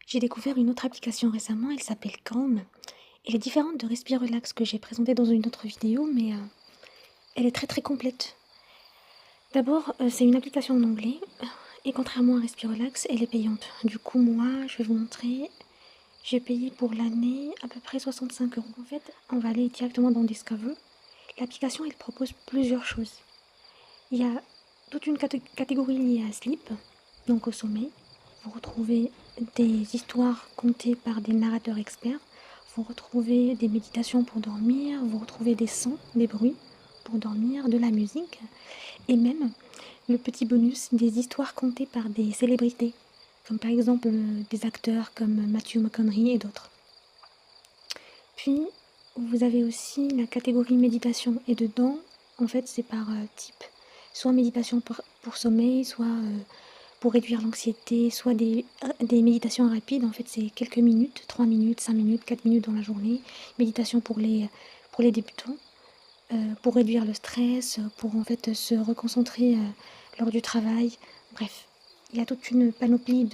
J'ai découvert une autre application récemment, elle s'appelle Calm. Elle est différente de Respire Relax que j'ai présenté dans une autre vidéo, mais elle est très très complète. D'abord, c'est une application en anglais, et contrairement à Respire Relax, elle est payante. Du coup, moi, je vais vous montrer, j'ai payé pour l'année à peu près 65 euros. En fait, on va aller directement dans Discover. L'application, elle propose plusieurs choses. Il y a toute une catégorie liée à Sleep, donc au sommeil. Vous retrouvez des histoires contées par des narrateurs experts. Vous retrouvez des méditations pour dormir. Vous retrouvez des sons, des bruits pour dormir, de la musique. Et même, le petit bonus, des histoires contées par des célébrités. Comme par exemple des acteurs comme Matthew McConaughey et d'autres. Puis, vous avez aussi la catégorie méditation. Et dedans, en fait, c'est par type. Soit méditation pour sommeil, soit pour réduire l'anxiété, soit des méditations rapides. En fait, c'est quelques minutes, 3 minutes, 5 minutes, 4 minutes dans la journée. Méditation pour les débutants, pour réduire le stress, pour en fait se reconcentrer lors du travail. Bref, il y a toute une panoplie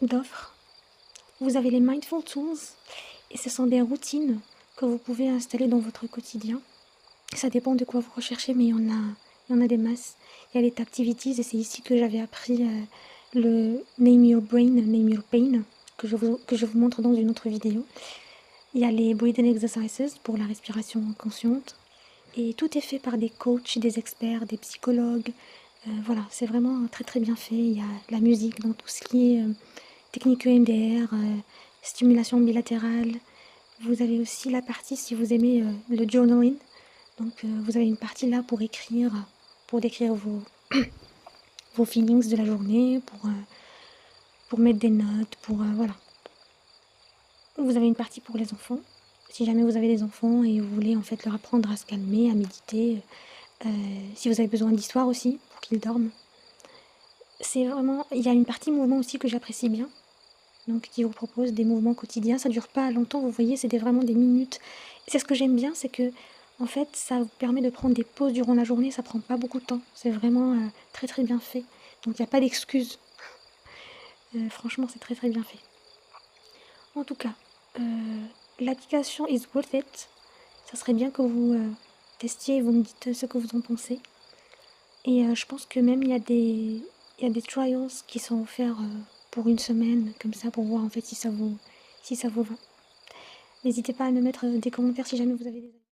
d'offres. Vous avez les Mindful Tools, et ce sont des routines que vous pouvez installer dans votre quotidien. Ça dépend de quoi vous recherchez, mais il y en a des masses. Il y a les Taptivities, et c'est ici que j'avais appris le Name Your Brain, Name Your Pain, que je vous montre dans une autre vidéo. Il y a les Breathing Exercises pour la respiration consciente. Et tout est fait par des coachs, des experts, des psychologues. Voilà, c'est vraiment très très bien fait. Il y a la musique dans tout ce qui est technique EMDR, stimulation bilatérale. Vous avez aussi la partie, si vous aimez le journaling, donc vous avez une partie là pour écrire, pour décrire vos feelings de la journée, pour mettre des notes, pour voilà. Vous avez une partie pour les enfants, si jamais vous avez des enfants et vous voulez en fait leur apprendre à se calmer, à méditer, si vous avez besoin d'histoire aussi, pour qu'ils dorment. C'est vraiment, il y a une partie mouvement aussi que j'apprécie bien, donc qui vous propose des mouvements quotidiens. Ça dure pas longtemps, vous voyez, c'est vraiment des minutes. Et c'est ce que j'aime bien, c'est que en fait, ça vous permet de prendre des pauses durant la journée, ça prend pas beaucoup de temps. C'est vraiment très très bien fait. Donc il n'y a pas d'excuses. Franchement, c'est très très bien fait. En tout cas, l'application is worth it. Ça serait bien que vous testiez et vous me dites ce que vous en pensez. Et je pense que même il y a des trials qui sont offerts pour une semaine, comme ça, pour voir en fait si ça vous va. N'hésitez pas à me mettre des commentaires si jamais vous avez des avis.